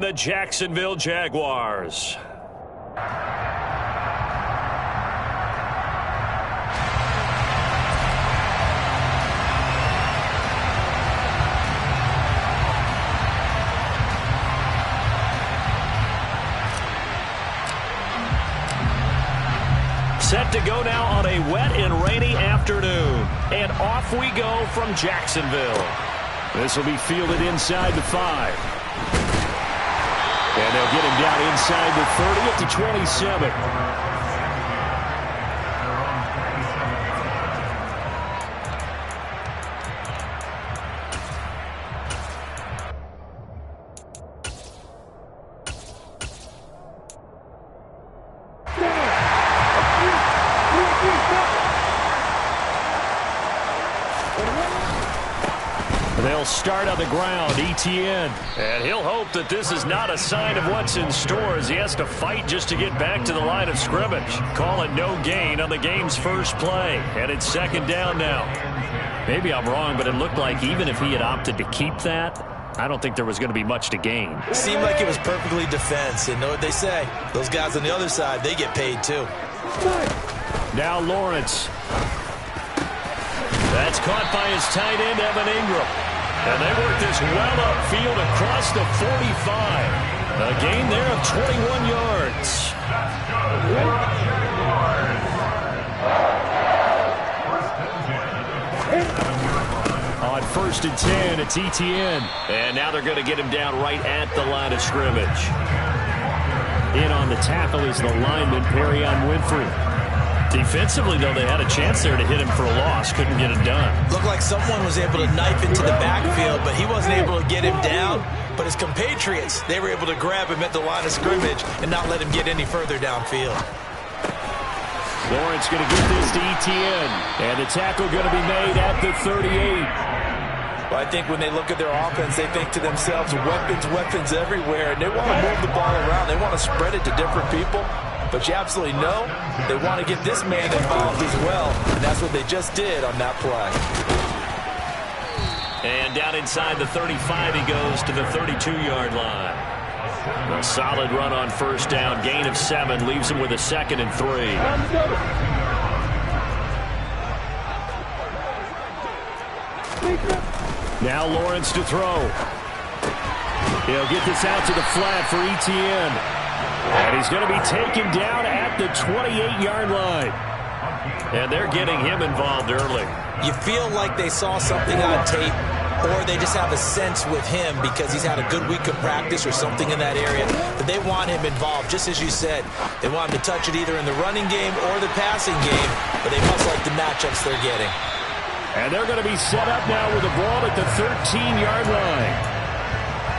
The Jacksonville Jaguars. Set to go now on a wet and rainy afternoon. And off we go from Jacksonville. This will be fielded inside the 5. And they'll get him down inside the 30 at the 27. They'll start on the ground, ETN. And he'll hope that this is not a sign of what's in store as he has to fight just to get back to the line of scrimmage. Call it no gain on the game's first play. And it's second down now. Maybe I'm wrong, but it looked like even if he had opted to keep that, I don't think there was going to be much to gain. It seemed like it was perfectly defense. And know what they say? Those guys on the other side, they get paid too. Now Lawrence. That's caught by his tight end, Evan Ingram. And they work this well upfield across the 45. A gain there of 21 yards. On 1st and 10, it's ETN. And now they're going to get him down right at the line of scrimmage. In on the tackle is the lineman, Perrion Winfrey. Defensively, though, they had a chance there to hit him for a loss. Couldn't get it done. Looked like someone was able to knife into the backfield, but he wasn't able to get him down. But his compatriots, they were able to grab him at the line of scrimmage and not let him get any further downfield. Lawrence going to get this to ETN. And the tackle going to be made at the 38. Well, I think when they look at their offense, they think to themselves, weapons everywhere. And they want to move the ball around. They want to spread it to different people. But you absolutely know they want to get this man involved as well. And that's what they just did on that play. And down inside the 35, he goes to the 32-yard line. A solid run on first down. Gain of 7 leaves him with a 2nd and 3. Now Lawrence to throw. He'll get this out to the flat for ETN. And he's going to be taken down at the 28-yard line. And they're getting him involved early. You feel like they saw something on tape, or they just have a sense with him because he's had a good week of practice or something in that area that they want him involved. Just as you said, they want him to touch it either in the running game or the passing game, but they must like the matchups they're getting. And they're going to be set up now with the ball at the 13-yard line.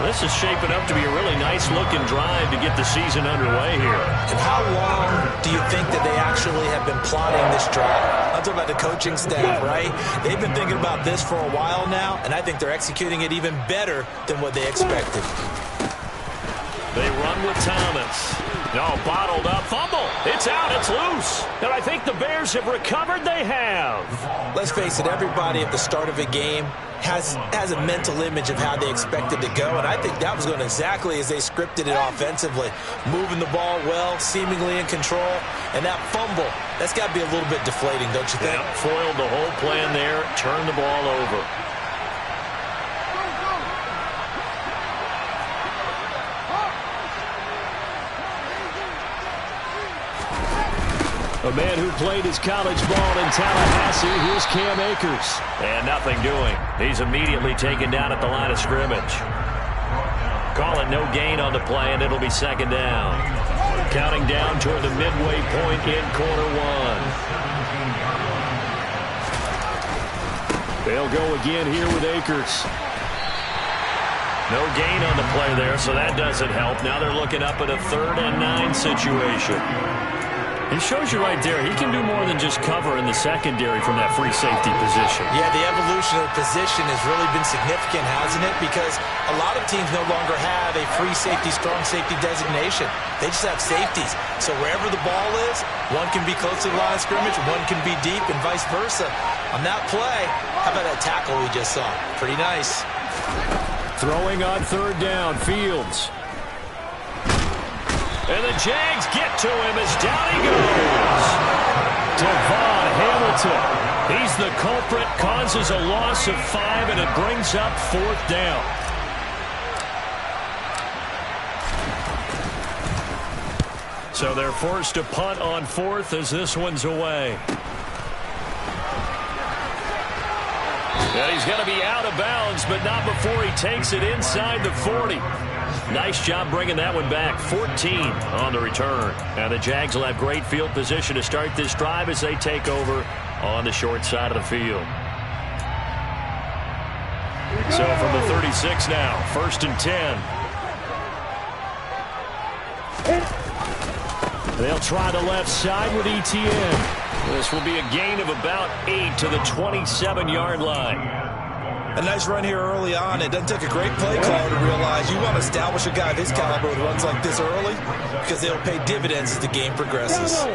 This is shaping up to be a really nice-looking drive to get the season underway here. And how long do you think that they actually have been plotting this drive? I'm talking about the coaching staff, right? They've been thinking about this for a while now, and I think they're executing it even better than what they expected. They run with Thomas. No, bottled up. Fumble. It's out. It's loose. And I think the Bears have recovered. They have. Let's face it, everybody at the start of a game has a mental image of how they expect it to go, and I think that was going exactly as they scripted it offensively. Moving the ball well, seemingly in control, and that fumble, that's got to be a little bit deflating, don't you think? Yeah, foiled the whole plan there, turned the ball over. A man who played his college ball in Tallahassee, here's Cam Akers. And nothing doing. He's immediately taken down at the line of scrimmage. Call it no gain on the play, and it'll be second down. Counting down toward the midway point in quarter 1. They'll go again here with Akers. No gain on the play there, so that doesn't help. Now they're looking up at a 3rd and 9 situation. He shows you right there, he can do more than just cover in the secondary from that free safety position. Yeah, the evolution of the position has really been significant, hasn't it? Because a lot of teams no longer have a free safety, strong safety designation. They just have safeties. So wherever the ball is, one can be close to the line of scrimmage, one can be deep, and vice versa. On that play, how about that tackle we just saw? Pretty nice. Throwing on 3rd down, Fields. And the Jags get to him as down he goes. Devon Hamilton. He's the culprit, causes a loss of 5, and it brings up 4th down. So they're forced to punt on 4th as this one's away. And he's going to be out of bounds, but not before he takes it inside the 40. Nice job bringing that one back. 14 on the return. And the Jags will have great field position to start this drive as they take over on the short side of the field. So from the 36 now, 1st and 10. They'll try the left side with ETN. This will be a gain of about 8 to the 27-yard line. A nice run here early on. It doesn't take a great play caller to realize you want to establish a guy of his caliber with runs like this early because they'll pay dividends as the game progresses.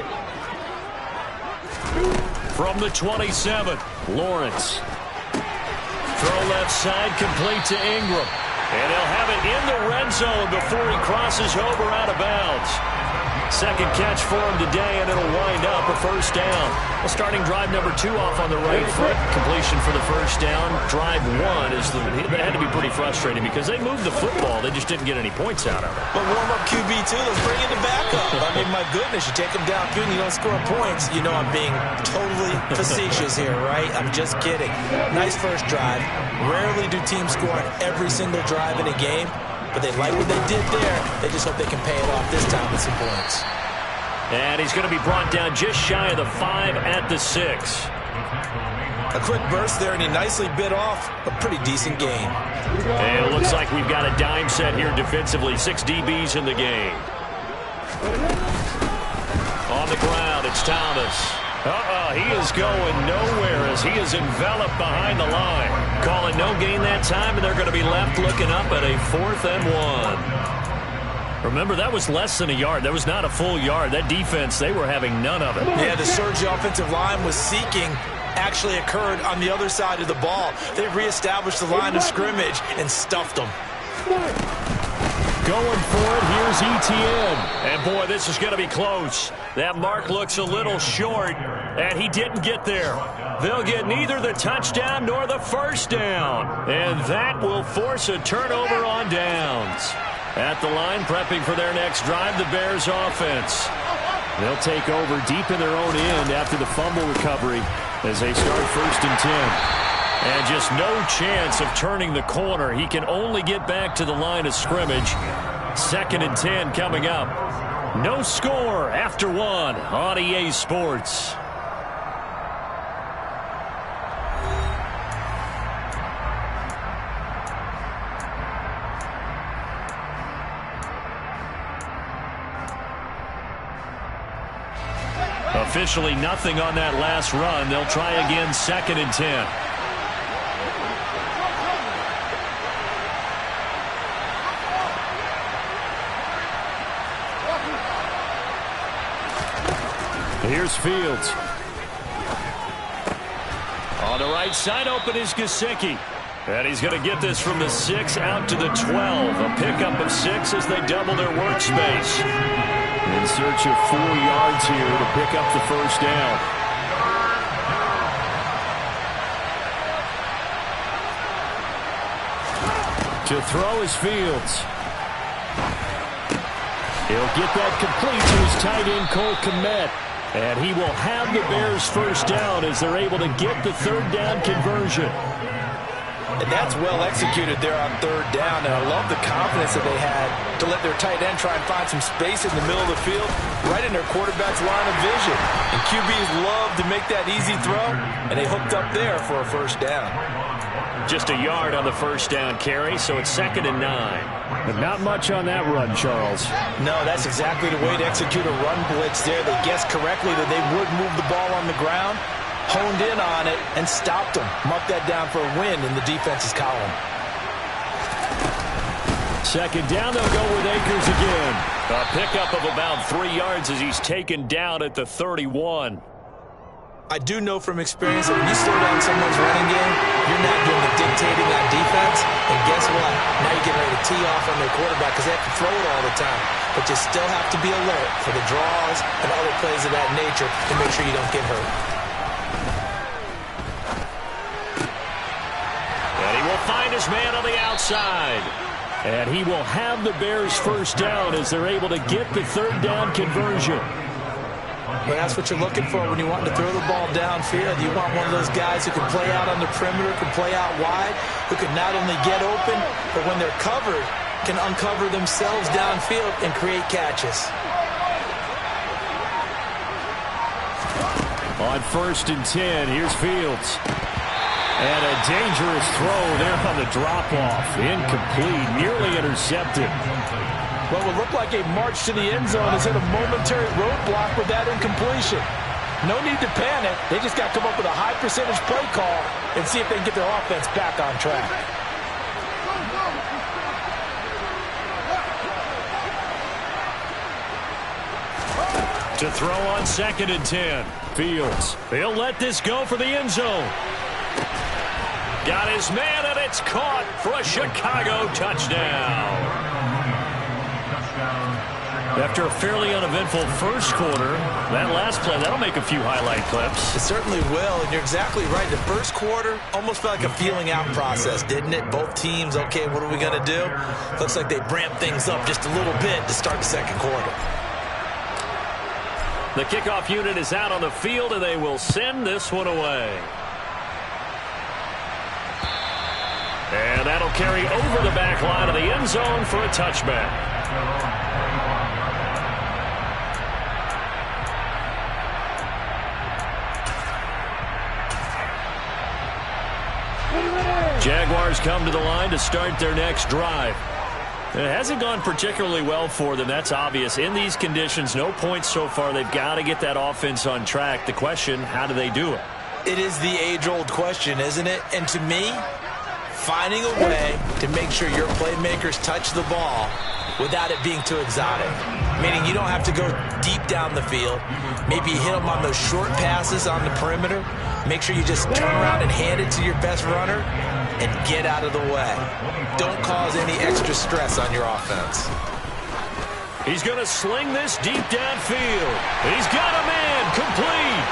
From the 27, Lawrence. Throw left side, complete to Ingram. And he'll have it in the red zone before he crosses over out of bounds. Second catch for him today, and it'll wind up a 1st down. Well, starting drive number 2 off on the right foot. Completion for the 1st down. Drive 1 that had to be pretty frustrating because they moved the football. They just didn't get any points out of it. But warm-up QB, too. Let's bring in the backup. I mean, my goodness, you take them down good and you don't score points. You know I'm being totally facetious here, right? I'm just kidding. Nice first drive. Rarely do teams score on every single drive in a game. But they like what they did there. They just hope they can pay it off this time with some points. And he's going to be brought down just shy of the 5 at the 6. A quick burst there, and he nicely bit off a pretty decent gain. And it looks like we've got a dime set here defensively. 6 DBs in the game. On the ground, it's Thomas. He is going nowhere as he is enveloped behind the line. Calling no gain that time, and they're going to be left looking up at a 4th and 1. Remember, that was less than a yard. That was not a full yard. That defense, they were having none of it. Yeah, the surge the offensive line was seeking actually occurred on the other side of the ball. They reestablished the line of scrimmage and stuffed them. Going for it, here's ETN. And boy, this is going to be close. That mark looks a little short, and he didn't get there. They'll get neither the touchdown nor the 1st down. And that will force a turnover on downs. At the line, prepping for their next drive, the Bears offense. They'll take over deep in their own end after the fumble recovery as they start 1st and 10. And just no chance of turning the corner. He can only get back to the line of scrimmage. 2nd and 10 coming up. No score after 1 on EA Sports. Officially nothing on that last run. They'll try again 2nd and 10. Here's Fields. On the right side, open is Gesicki. And he's going to get this from the 6 out to the 12. A pickup of 6 as they double their workspace. In search of 4 yards here to pick up the 1st down. To throw is Fields. He'll get that complete to his tight end, Cole Kmet. And he will have the Bears 1st down as they're able to get the 3rd down conversion. And that's well executed there on 3rd down. And I love the confidence that they had to let their tight end try and find some space in the middle of the field, right in their quarterback's line of vision. And QBs love to make that easy throw, and they hooked up there for a 1st down. Just a yard on the 1st down carry, so it's 2nd and 9. But not much on that run, Charles. No, that's exactly the way to execute a run blitz there. They guessed correctly that they would move the ball on the ground, honed in on it, and stopped them. Marked that down for a win in the defense's column. 2nd down, they'll go with Akers again. A pickup of about 3 yards as he's taken down at the 31. I do know from experience that when you slow down someone's running game, you're now doing the dictating on defense. And guess what? Now you're getting ready to tee off on their quarterback because they have to throw it all the time. But you still have to be alert for the draws and other plays of that nature to make sure you don't get hurt. And he will find his man on the outside. And he will have the Bears first down as they're able to get the third down conversion. Well, that's what you're looking for when you want to throw the ball downfield. You want one of those guys who can play out on the perimeter, can play out wide, who can not only get open, but when they're covered, can uncover themselves downfield and create catches. On 1st and 10, here's Fields. And a dangerous throw there on the drop-off. Incomplete, nearly intercepted. What would look like a march to the end zone has hit a momentary roadblock with that incompletion. No need to panic. They just got to come up with a high percentage play call and see if they can get their offense back on track. To throw on 2nd and 10. Fields. He'll let this go for the end zone. Got his man, and it's caught for a Chicago touchdown. After a fairly uneventful first quarter, that last play, that'll make a few highlight clips. It certainly will, and you're exactly right. The first quarter almost felt like a feeling out process, didn't it? Both teams, okay, what are we going to do? Looks like they ramped things up just a little bit to start the second quarter. The kickoff unit is out on the field, and they will send this one away. And that'll carry over the back line of the end zone for a touchback. Jaguars come to the line to start their next drive. It hasn't gone particularly well for them. That's obvious. In these conditions, no points so far. They've got to get that offense on track. The question, how do they do it? It is the age-old question, isn't it? And to me, finding a way to make sure your playmakers touch the ball without it being too exotic. Meaning you don't have to go deep down the field. Maybe you hit them on those short passes on the perimeter. Make sure you just turn around and hand it to your best runner and get out of the way. Don't cause any extra stress on your offense. He's going to sling this deep downfield. He's got a man complete.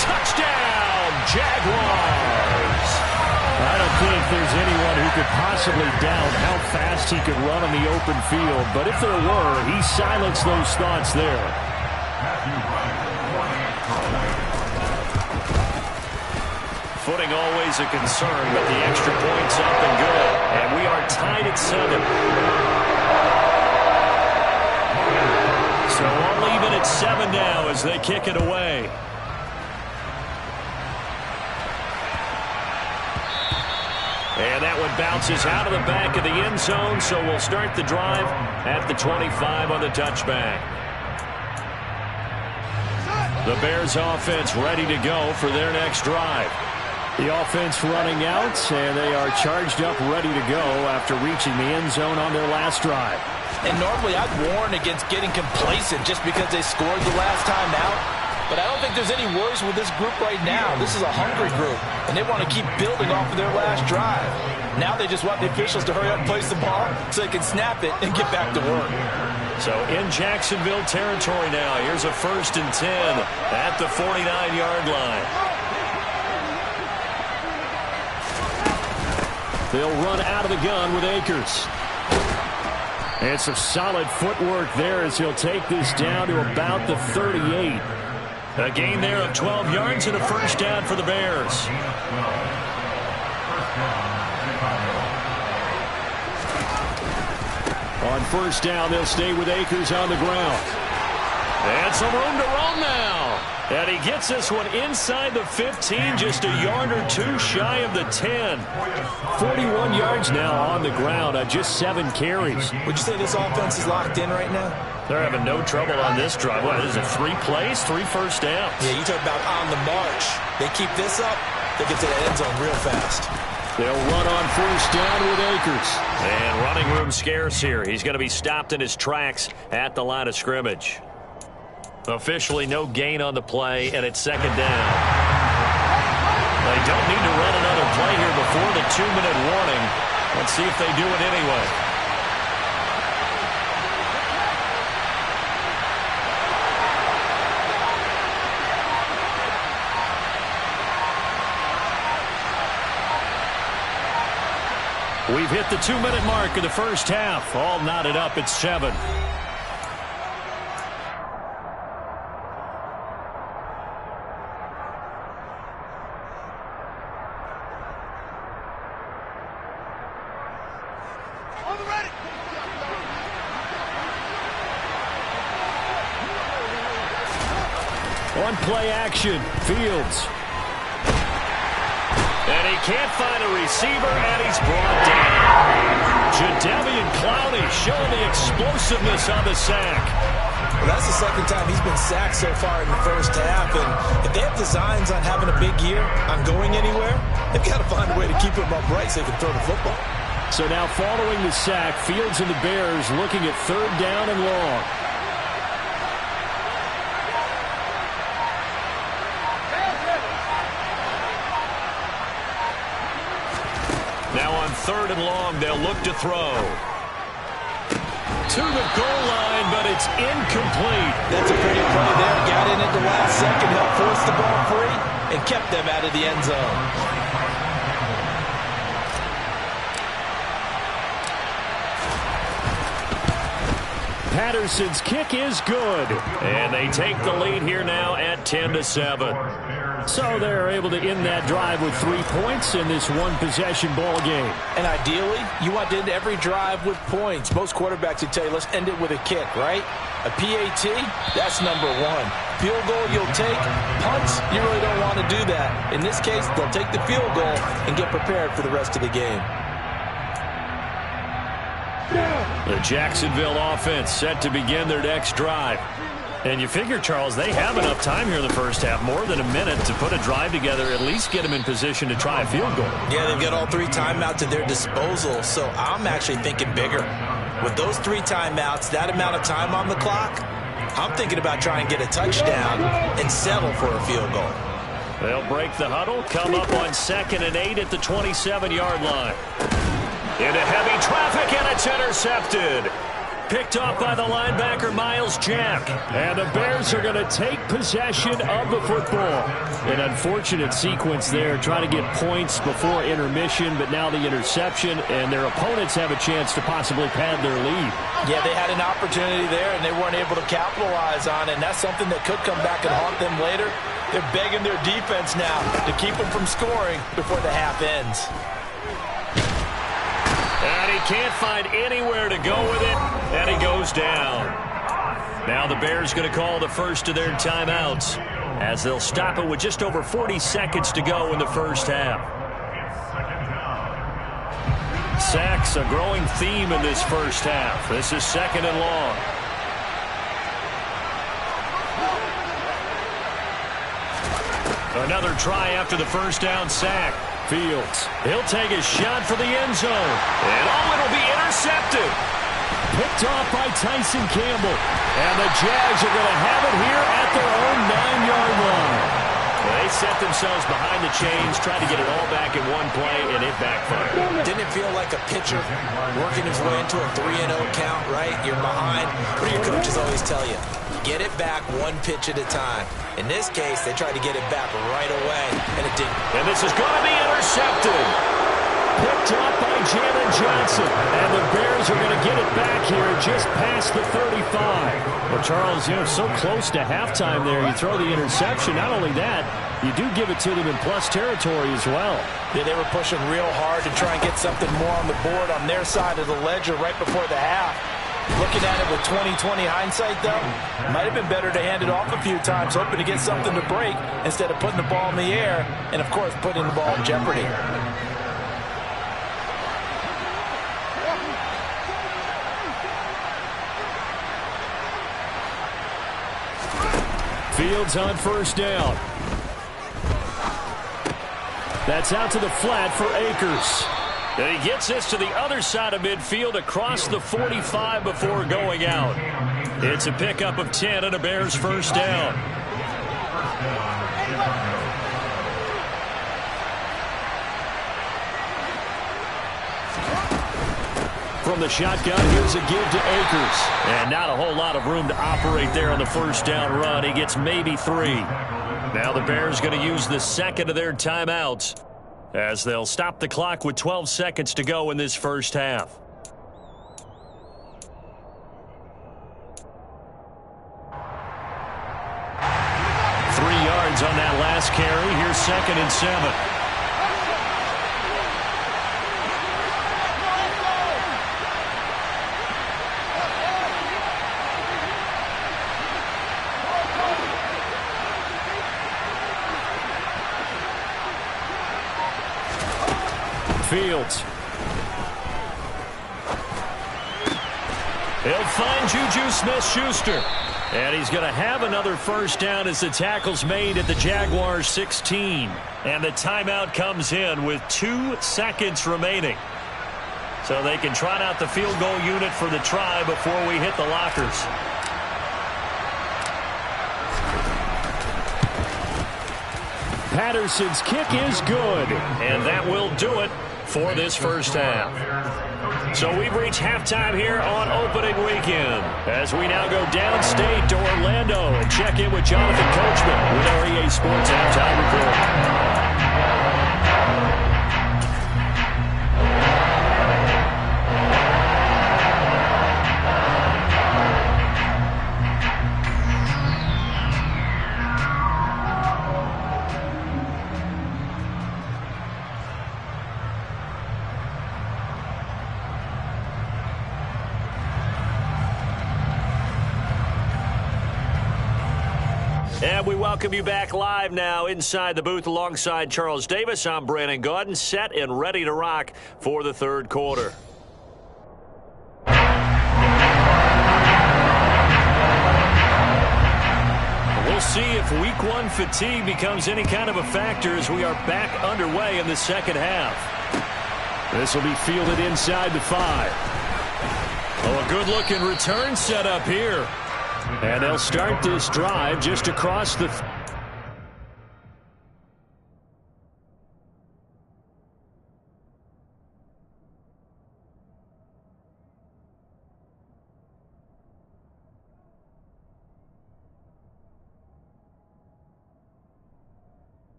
Touchdown, Jaguars. I don't think there's anyone who could possibly doubt how fast he could run on the open field. But if there were, he silenced those thoughts there. Footing always a concern, but the extra point's up and good. And we are tied at 7. So all even at 7 now as they kick it away. And that one bounces out of the back of the end zone, so we'll start the drive at the 25 on the touchback. The Bears offense ready to go for their next drive. The offense running out, and they are charged up, ready to go after reaching the end zone on their last drive. And normally I'd warn against getting complacent just because they scored the last time out. But I don't think there's any worries with this group right now. This is a hungry group, and they want to keep building off of their last drive. Now they just want the officials to hurry up and place the ball so they can snap it and get back to work. So in Jacksonville territory now, here's a 1st and 10 at the 49-yard line. They'll run out of the gun with Akers. And some solid footwork there as he'll take this down to about the 38. A gain there of 12 yards and a first down for the Bears. On 1st down, they'll stay with Akers on the ground. And some room to run now. And he gets this one inside the 15, just a yard or two shy of the 10. 41 yards now on the ground on just 7 carries. Would you say this offense is locked in right now? They're having no trouble on this drive. What is it, 3 plays, 3 first downs? Yeah, you talk about on the march. They keep this up, they get to the end zone real fast. They'll run on 1st down with Akers. And running room scarce here. He's going to be stopped in his tracks at the line of scrimmage. Officially no gain on the play, and it's second down. They don't need to run another play here before the 2-minute warning. Let's see if they do it anyway. We've hit the 2-minute mark of the first half. All knotted up at 7. On play action, Fields. And he can't find a receiver, and he's brought down. Jadeveon Clowney showing the explosiveness on the sack. Well, that's the second time he's been sacked so far in the first half. And if they have designs on having a big year, on going anywhere, they've got to find a way to keep him upright so they can throw the football. So now following the sack, Fields and the Bears looking at 3rd down and long. Now on 3rd and long, they'll look to throw. To the goal line, but it's incomplete. That's a pretty play there. Got in at the last second, helped force the ball free, and kept them out of the end zone. Patterson's kick is good. And they take the lead here now at 10-7. So they're able to end that drive with 3 points in this one-possession ball game. And ideally, you want to end every drive with points. Most quarterbacks would tell you, let's end it with a kick, right? A PAT, that's number 1. Field goal you'll take. Punts, you really don't want to do that. In this case, they'll take the field goal and get prepared for the rest of the game. The Jacksonville offense set to begin their next drive. And you figure, Charles, they have enough time here in the first half, more than a minute, to put a drive together, at least get them in position to try a field goal. Yeah, they've got all 3 timeouts at their disposal, so I'm actually thinking bigger. With those 3 timeouts, that amount of time on the clock, I'm thinking about trying to get a touchdown and settle for a field goal. They'll break the huddle, come up on 2nd and 8 at the 27-yard line. Into heavy traffic, and it's intercepted. Picked off by the linebacker, Miles Jack. And the Bears are going to take possession of the football. An unfortunate sequence there, trying to get points before intermission, but now the interception, and their opponents have a chance to possibly pad their lead. Yeah, they had an opportunity there, and they weren't able to capitalize on it, and that's something that could come back and haunt them later. They're begging their defense now to keep them from scoring before the half ends. And he can't find anywhere to go with it, and he goes down. Now the Bears going to call the first of their timeouts as they'll stop it with just over 40 seconds to go in the first half. Sacks, a growing theme in this first half. This is 2nd and long. Another try after the first down sack. Fields, he'll take a shot for the end zone. And it'll be intercepted. Picked off by Tyson Campbell. And the Jags are going to have it here at their own 9-yard line. They set themselves behind the chains, tried to get it all back in one play, and it backfired. Didn't it feel like a pitcher working his way into a 3-0 count, right? You're behind. What do your coaches always tell you? Get it back 1 pitch at a time. In this case, they tried to get it back right away, and it didn't. And this is going to be intercepted. Picked up by Jalen Johnson. And the Bears are going to get it back here just past the 35. Well, Charles, so close to halftime there. You throw the interception. Not only that, you do give it to them in plus territory as well. Yeah, they were pushing real hard to try and get something more on the board on their side of the ledger right before the half. Looking at it with 20/20 hindsight, though, might have been better to hand it off a few times, hoping to get something to break instead of putting the ball in the air and, of course, putting the ball in jeopardy. Fields on first down. That's out to the flat for Akers. And he gets this to the other side of midfield across the 45 before going out. It's a pickup of 10 and a Bears first down. From the shotgun, here's a give to Akers. And not a whole lot of room to operate there on the first down run. He gets maybe 3. Now the Bears going to use the second of their timeouts as they'll stop the clock with 12 seconds to go in this first half. 3 yards on that last carry. Here's 2nd and 7. Fields. He'll find Juju Smith-Schuster. And he's going to have another first down as the tackle's made at the Jaguars 16. And the timeout comes in with 2 seconds remaining. So they can trot out the field goal unit for the try before we hit the lockers. Patterson's kick is good. And that will do it for this first half. So we've reached halftime here on opening weekend as we now go downstate to Orlando and check in with Jonathan Coachman with our EA Sports Halftime Report. And we welcome you back live now inside the booth alongside Charles Davis. I'm Brandon Gaudin, set and ready to rock for the third quarter. We'll see if week 1 fatigue becomes any kind of a factor as we are back underway in the second half. This will be fielded inside the 5. Oh, a good-looking return set up here. And they'll start this drive just across the...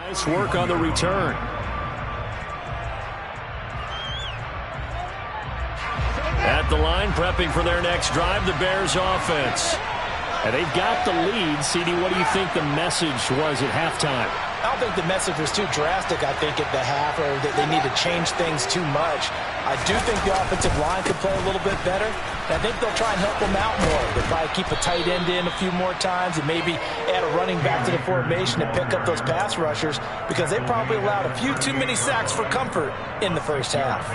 Nice work on the return. At the line, prepping for their next drive, the Bears offense. And they've got the lead. CD, what do you think the message was at halftime? I don't think the message was too drastic, I think, at the half, or that they need to change things too much. I do think the offensive line could play a little bit better. I think they'll try and help them out more. They'll probably keep a tight end in a few more times and maybe add a running back to the formation and pick up those pass rushers because they probably allowed a few too many sacks for comfort in the first half.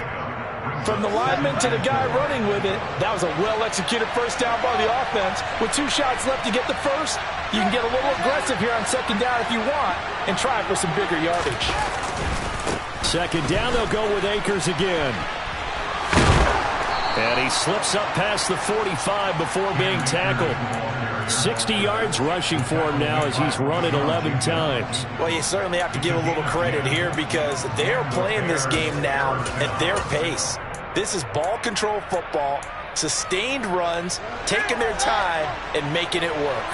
From the lineman to the guy running with it, that was a well-executed first down by the offense. With 2 shots left to get the first, you can get a little aggressive here on second down if you want and try for some bigger yardage. Second down, they'll go with Akers again. And he slips up past the 45 before being tackled. 60 yards rushing for him now as he's run it 11 times. Well, you certainly have to give a little credit here because they're playing this game now at their pace. This is ball control football, sustained runs, taking their time, and making it work.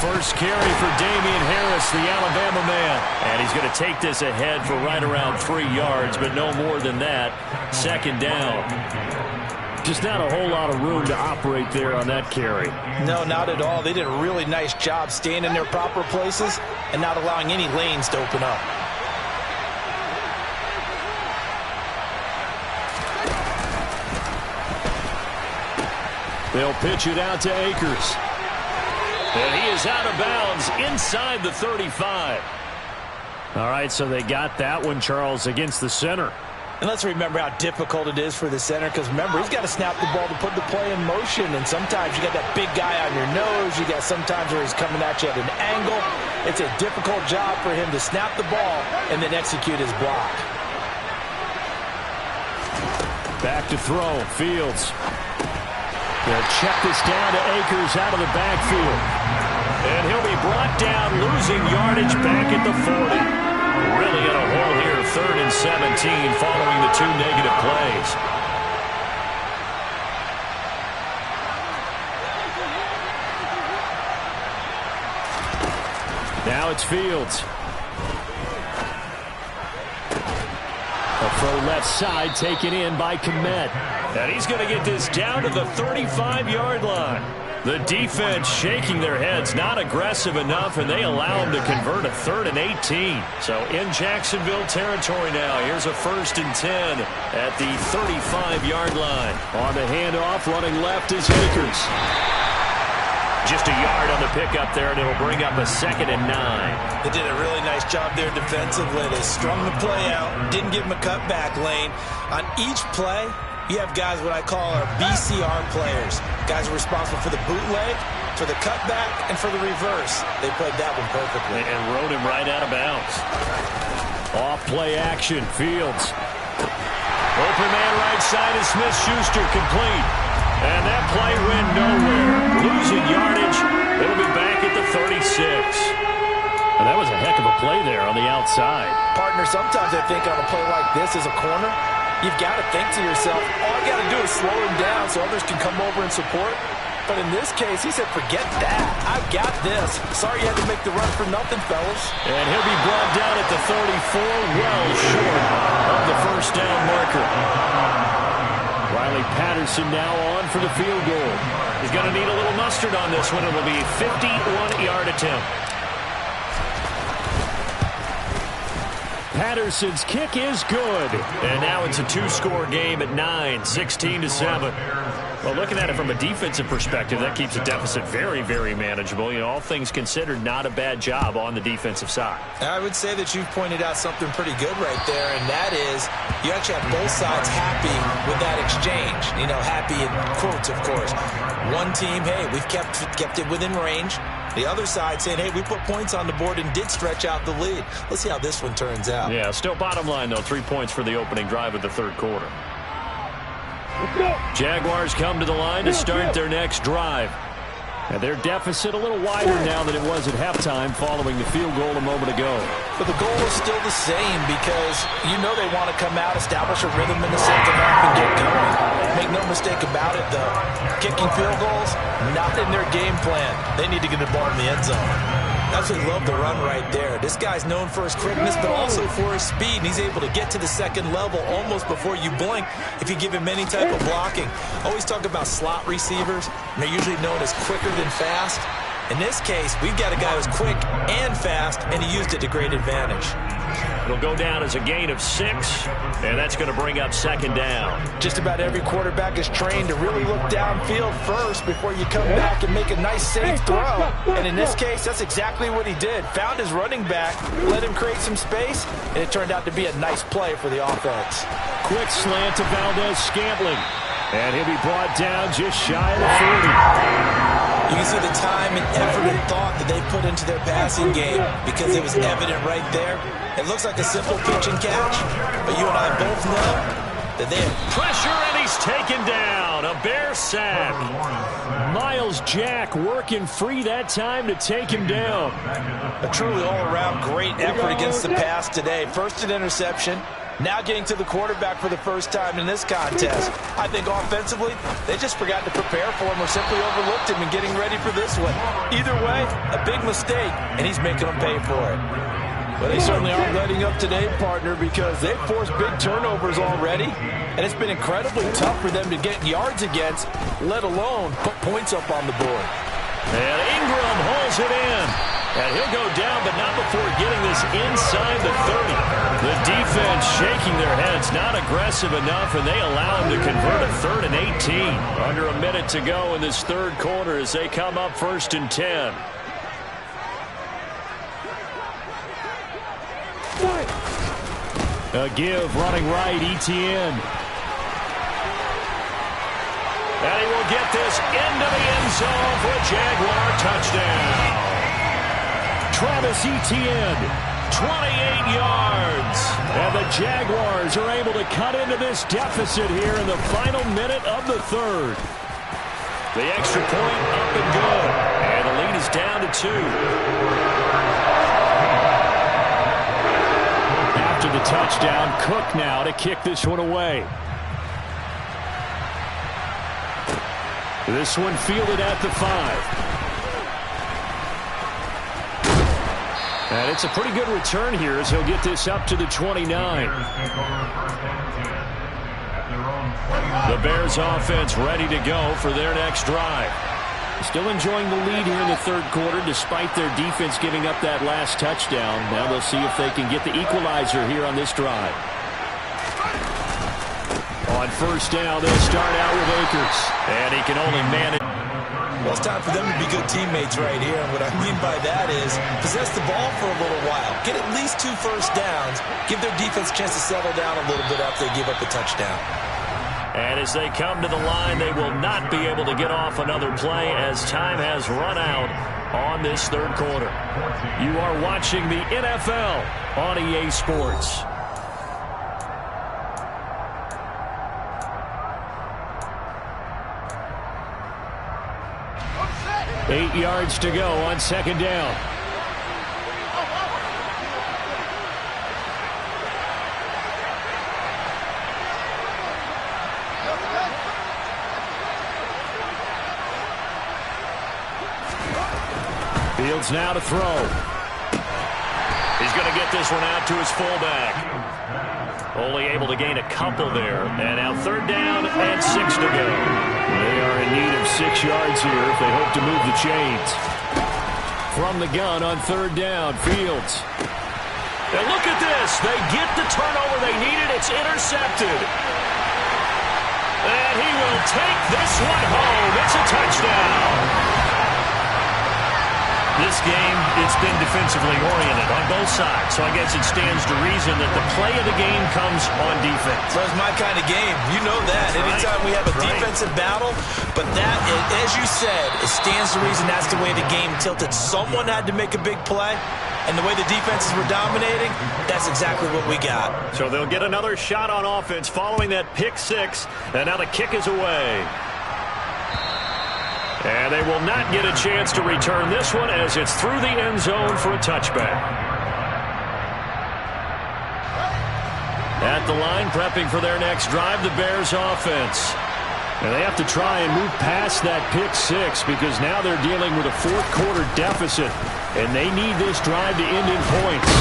First carry for Damian Harris, the Alabama man. And he's going to take this ahead for right around 3 yards, but no more than that. Second down. Just not a whole lot of room to operate there on that carry. No, not at all. They did a really nice job staying in their proper places and not allowing any lanes to open up. They'll pitch it out to Akers. And he is out of bounds inside the 35. All right, so they got that one, Charles, against the center. And let's remember how difficult it is for the center, because remember, he's got to snap the ball to put the play in motion, and sometimes you got that big guy on your nose. You got sometimes where he's coming at you at an angle. It's a difficult job for him to snap the ball and then execute his block. Back to throw, Fields. They'll check this down to Akers out of the backfield. And he'll be brought down, losing yardage back at the 40. Really in a hole here, 3rd and 17 following the 2 negative plays. Now it's Fields. A throw left side taken in by Kmet. And he's going to get this down to the 35-yard line. The defense shaking their heads, not aggressive enough, and they allow him to convert a 3rd and 18. So in Jacksonville territory now. Here's a 1st and 10 at the 35-yard line. On the handoff, running left is Akers. Just a yard on the pickup there, and it'll bring up a 2nd and 9. They did a really nice job there defensively. They strung the play out, didn't give him a cutback lane. On each play, you have guys what I call our BCR players. Guys are responsible for the bootleg, for the cutback, and for the reverse. They played that one perfectly. And rode him right out of bounds. Off play action, Fields. Open man right side is Smith-Schuster, complete. And that play went nowhere. Losing yardage. It'll be back at the 36. And that was a heck of a play there on the outside. Partner, sometimes I think on a play like this as a corner, you've got to think to yourself, all I got to do is slow him down so others can come over and support. But in this case, he said, forget that. I've got this. Sorry you had to make the run for nothing, fellas. And he'll be brought down at the 34, well short of the first down marker. Riley Patterson now on for the field goal. He's going to need a little mustard on this one. It will be a 51-yard attempt. Patterson's kick is good. And now it's a 2-score game at 9, 16-7. Well, looking at it from a defensive perspective, that keeps the deficit very, very manageable. You know, all things considered, not a bad job on the defensive side. I would say that you've pointed out something pretty good right there, and that is you actually have both sides happy with that exchange. You know, happy in quotes, of course. One team, hey, we've kept it within range. The other side saying, hey, we put points on the board and did stretch out the lead. Let's see how this one turns out. Yeah, still bottom line, though, 3 points for the opening drive of the third quarter. Jaguars come to the line to start their next drive. And their deficit a little wider now than it was at halftime following the field goal a moment ago. But the goal is still the same because you know they want to come out, establish a rhythm in the second half, and get going. Make no mistake about it, though. Kicking field goals, not in their game plan. They need to get the ball in the end zone. Absolutely love the run right there. This guy's known for his quickness, but also for his speed. And he's able to get to the second level almost before you blink if you give him any type of blocking. Always talk about slot receivers, and they're usually known as quicker than fast. In this case, we've got a guy who's quick and fast, and he used it to great advantage. It'll go down as a gain of 6, and that's going to bring up second down. Just about every quarterback is trained to really look downfield first before you come back and make a nice, safe throw. And in this case, that's exactly what he did. Found his running back, let him create some space, and it turned out to be a nice play for the offense. Quick slant to Valdez-Scantling, and he'll be brought down just shy of the 40. You can see the time and effort and thought that they put into their passing game because it was evident right there. It looks like a simple pitch and catch, but you and I both know that they have pressure, and he's taken down. A Bear sack. Miles Jack working free that time to take him down. A truly all-around great effort against the pass today. First an interception, Now getting to the quarterback for the first time in this contest. I think offensively, they just forgot to prepare for him or simply overlooked him in getting ready for this one. Either way, a big mistake, and he's making them pay for it. Well, they certainly aren't letting up today, partner, because they've forced big turnovers already, and it's been incredibly tough for them to get yards against, let alone put points up on the board. And Ingram hauls it in. And he'll go down, but not before getting this inside the 30. The defense shaking their heads, not aggressive enough, and they allow him to convert a 3rd and 18. Under a minute to go in this third quarter as they come up 1st and 10. A give running right, Etienne. And he will get this into the end zone for a Jaguar touchdown. Travis Etienne, 28 yards. And the Jaguars are able to cut into this deficit here in the final minute of the third. The extra point up and good. And the lead is down to 2. After the touchdown, Cook now to kick this one away. This one fielded at the 5. And it's a pretty good return here as he'll get this up to the 29. The Bears offense ready to go for their next drive. Still enjoying the lead here in the third quarter despite their defense giving up that last touchdown. Now they'll see if they can get the equalizer here on this drive. On first down, they'll start out with Akers. And he can only manage. Well, it's time for them to be good teammates right here. And what I mean by that is possess the ball for a little while. Get at least 2 first downs. Give their defense a chance to settle down a little bit after they give up a touchdown. And as they come to the line, they will not be able to get off another play as time has run out on this third quarter. You are watching the NFL on EA Sports. Eight yards to go on second down. Fields now to throw. He's going to get this one out to his fullback. Only able to gain a couple there. And now third down and 6 to go. They are in need of 6 yards here if they hope to move the chains. From the gun on third down, Fields. And look at this. They get the turnover they needed. It's intercepted. And he will take this one home. It's a touchdown. This game, it's been defensively oriented on both sides, so I guess it stands to reason that the play of the game comes on defense. So it's my kind of game. You know that. Anytime we have a defensive battle, but that, as you said, it stands to reason that's the way the game tilted. Someone had to make a big play, and the way the defenses were dominating, that's exactly what we got. So they'll get another shot on offense following that pick 6, and now the kick is away. And they will not get a chance to return this one as it's through the end zone for a touchback. At the line, prepping for their next drive, the Bears offense. And they have to try and move past that pick 6 because now they're dealing with a fourth quarter deficit. And they need this drive to end in points.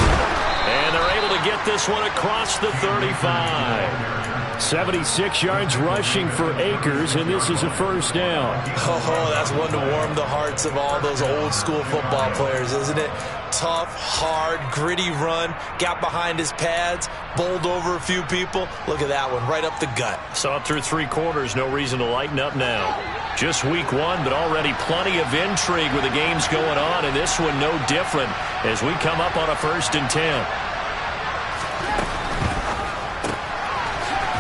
And they're able to get this one across the 35. 76 yards rushing for Akers, and this is a first down. Oh, that's one to warm the hearts of all those old school football players, isn't it? Tough, hard, gritty run, got behind his pads, bowled over a few people. Look at that one, right up the gut. Saw it through 3 quarters, no reason to lighten up now. Just week 1, but already plenty of intrigue with the games going on, and this one no different as we come up on a 1st and 10.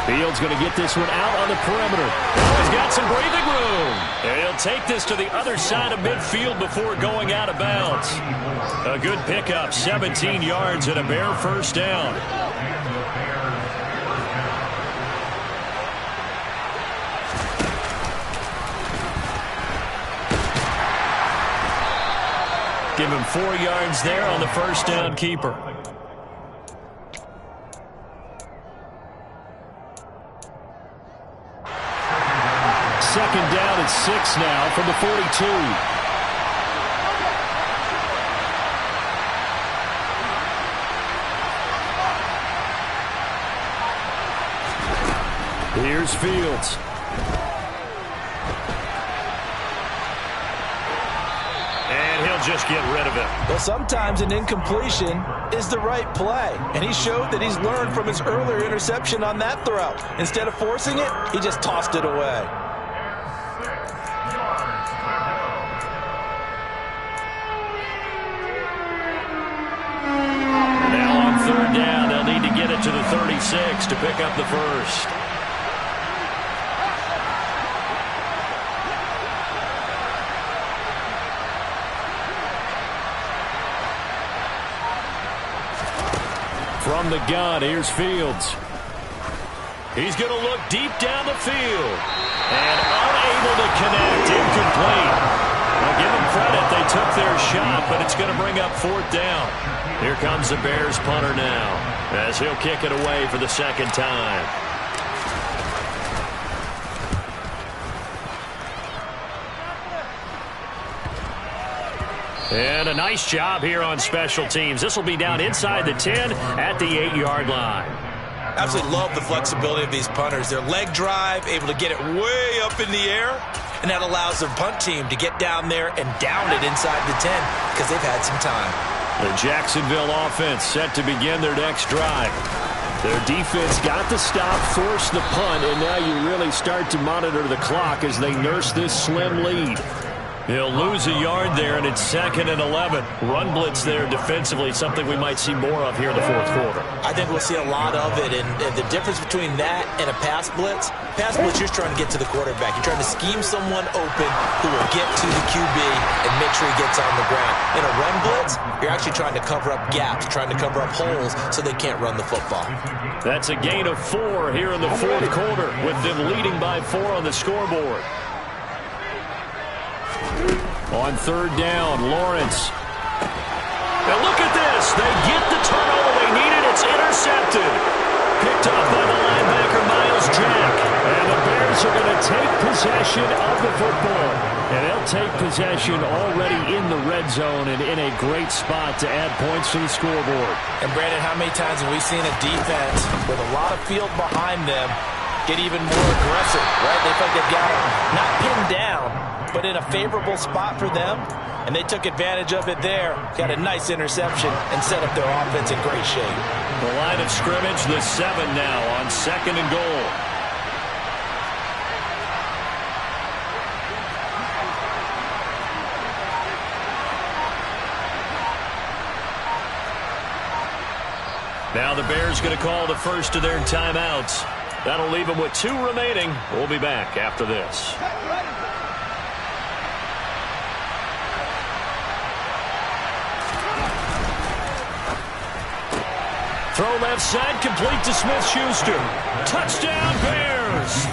Fields going to get this one out on the perimeter. Oh, he's got some breathing room. And he'll take this to the other side of midfield before going out of bounds. A good pickup, 17 yards and a Bear first down. Give him 4 yards there on the first down keeper. second down and 6 now from the 42. Here's Fields. And he'll just get rid of it. Well, sometimes an incompletion is the right play. And he showed that he's learned from his earlier interception on that throw. Instead of forcing it, he just tossed it away. Now on third down, they'll need to get it to the 36 to pick up the first. From the gun, here's Fields. He's going to look deep down the field. And unable to connect, incomplete. I'll give them credit, they took their shot, but it's going to bring up fourth down. Here comes the Bears punter now, as he'll kick it away for the second time. And a nice job here on special teams. This will be down inside the 10 at the 8-yard line. Absolutely love the flexibility of these punters. Their leg drive, able to get it way up in the air, and that allows the punt team to get down there and down it inside the 10 because they've had some time. The Jacksonville offense set to begin their next drive. Their defense got the stop, forced the punt, and now you really start to monitor the clock as they nurse this slim lead. He'll lose a yard there, and it's 2nd and 11. Run blitz there defensively, something we might see more of here in the fourth quarter. I think we'll see a lot of it, and the difference between that and a pass blitz, you're trying to get to the quarterback. You're trying to scheme someone open who will get to the QB and make sure he gets on the ground. In a run blitz, you're actually trying to cover up gaps, trying to cover up holes so they can't run the football. That's a gain of 4 here in the fourth quarter, with them leading by 4 on the scoreboard. On third down, Lawrence. Now look at this. They get the turnover they needed. It's intercepted. Picked off by the linebacker, Miles Jack. And the Bears are going to take possession of the football. And they'll take possession already in the red zone and in a great spot to add points to the scoreboard. And, Brandon, how many times have we seen a defense with a lot of field behind them get even more aggressive, right? They feel like they've got it not pinned down, but in a favorable spot for them, and they took advantage of it there. Got a nice interception and set up their offense in great shape. The line of scrimmage, the 7 now on 2nd and goal. Now the Bears going to call the first of their timeouts. That'll leave them with 2 remaining. We'll be back after this. Throw left side, complete to Smith-Schuster. Touchdown, Bears!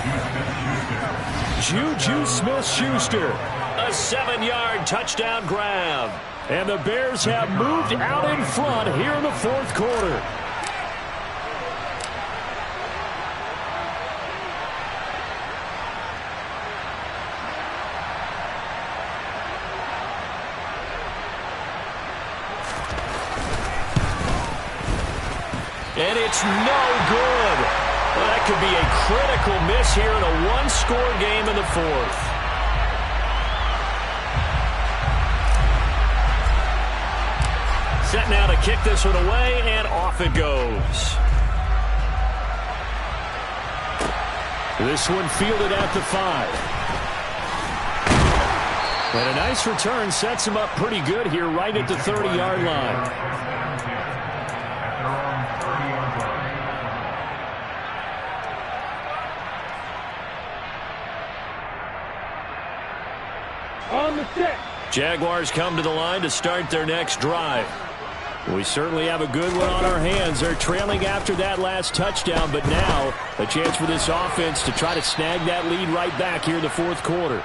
Juju Smith-Schuster. A 7-yard touchdown grab. And the Bears have moved out in front here in the fourth quarter. And it's no good. Well, that could be a critical miss here in a one-score game in the fourth. Set now to kick this one away, and off it goes. This one fielded at the 5. And a nice return sets him up pretty good here right at the 30-yard line. On the set. Jaguars come to the line to start their next drive. We certainly have a good one on our hands. They're trailing after that last touchdown, but now a chance for this offense to try to snag that lead right back here in the fourth quarter.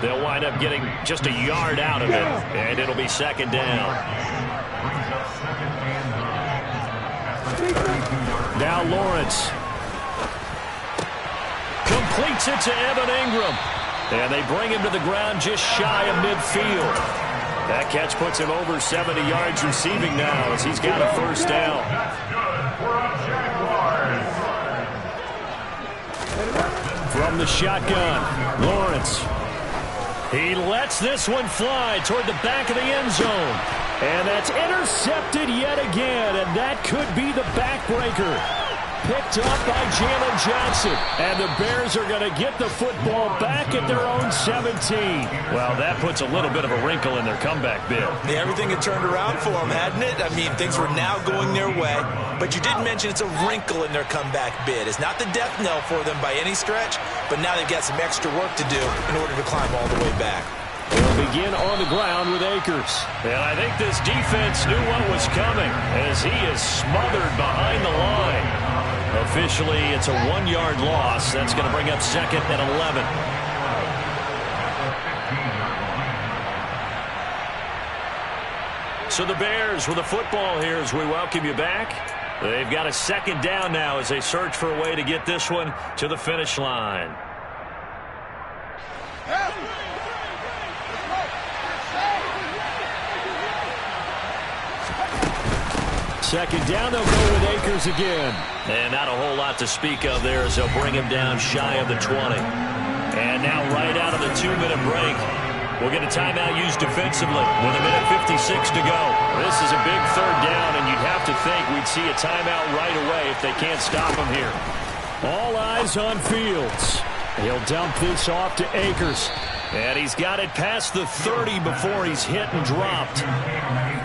They'll wind up getting just a yard out of it, and it'll be 2nd down. Now Lawrence. completes it to Evan Ingram. And they bring him to the ground just shy of midfield. That catch puts him over 70 yards receiving now as he's got a first down. From the shotgun, Lawrence. He lets this one fly toward the back of the end zone. And that's intercepted yet again, and that could be the backbreaker. Picked up by Jalen Johnson. And the Bears are going to get the football back at their own 17. Well, that puts a little bit of a wrinkle in their comeback bid. Yeah, everything had turned around for them, hadn't it? I mean, things were now going their way. But you did mention it's a wrinkle in their comeback bid. It's not the death knell for them by any stretch, but now they've got some extra work to do in order to climb all the way back. They'll begin on the ground with Akers. And I think this defense knew what was coming as he is smothered behind the line. Officially, it's a 1-yard loss. That's going to bring up 2nd and 11. So the Bears with the football here as we welcome you back. They've got a 2nd down now as they search for a way to get this one to the finish line. Second down, they'll go with Akers again. And not a whole lot to speak of there as they'll bring him down shy of the 20. And now right out of the 2-minute break, we'll get a timeout used defensively with 1:56 to go. This is a big 3rd down, and you'd have to think we'd see a timeout right away if they can't stop him here. All eyes on Fields. He'll dump this off to Akers. And he's got it past the 30 before he's hit and dropped.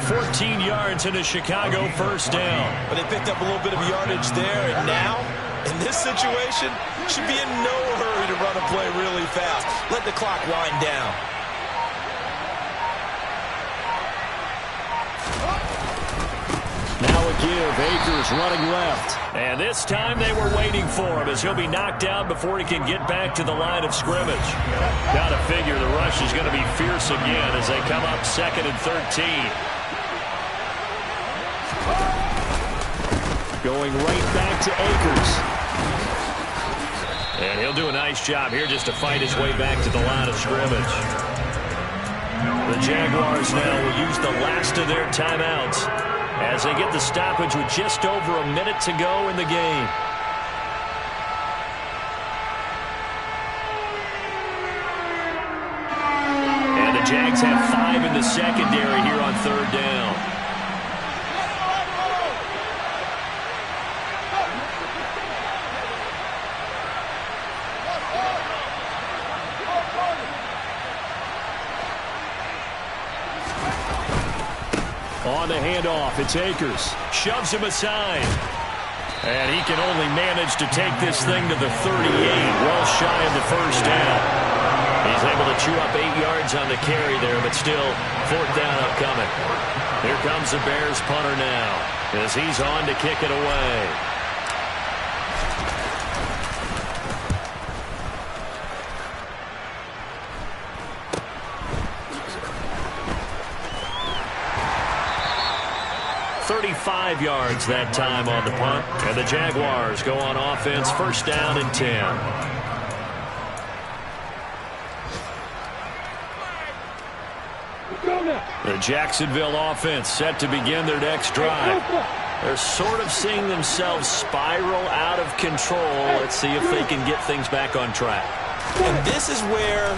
14 yards in a Chicago first down. But they picked up a little bit of yardage there, and now, in this situation, should be in no hurry to run a play really fast. Let the clock wind down. Now a give. Akers running left. And this time they were waiting for him as he'll be knocked down before he can get back to the line of scrimmage. Got to figure the rush is going to be fierce again as they come up 2nd and 13. Going right back to Akers. And he'll do a nice job here just to fight his way back to the line of scrimmage. The Jaguars now will use the last of their timeouts as they get the stoppage with just over a minute to go in the game. And the Jags have 5 in the secondary here on 3rd down. On the handoff, it's Akers. Shoves him aside. And he can only manage to take this thing to the 38, well shy of the first down. He's able to chew up 8 yards on the carry there, but still 4th down upcoming. Here comes the Bears punter now as he's on to kick it away. .35 yards that time on the punt. And the Jaguars go on offense, 1st down and 10. The Jacksonville offense set to begin their next drive. They're sort of seeing themselves spiral out of control. Let's see if they can get things back on track. And this is where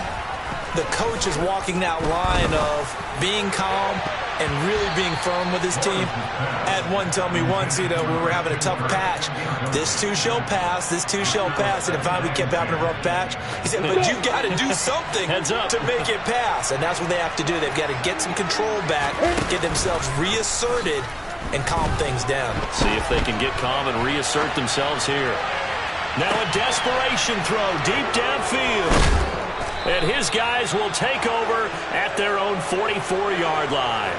the coach is walking that line of being calm and really being firm with his team. I had one tell me once, we were having a tough patch. This too shall pass, this too shall pass. And if we kept having a rough patch, he said, but you got to do something to make it pass. And that's what they have to do. They've got to get some control back, get themselves reasserted, and calm things down. See if they can get calm and reassert themselves here. Now a desperation throw deep downfield. And his guys will take over at their own 44-yard line.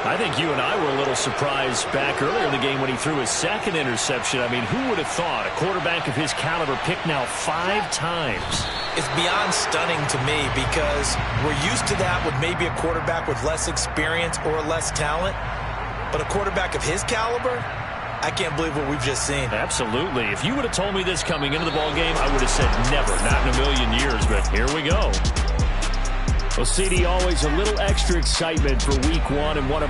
I think you and I were a little surprised back earlier in the game when he threw his 2nd interception. I mean, who would have thought a quarterback of his caliber picked now 5 times? It's beyond stunning to me because we're used to that with maybe a quarterback with less experience or less talent. But a quarterback of his caliber, I can't believe what we've just seen. Absolutely. If you would have told me this coming into the ballgame, I would have said never, not in a million years, but here we go. Well, CD, always a little extra excitement for week one and one of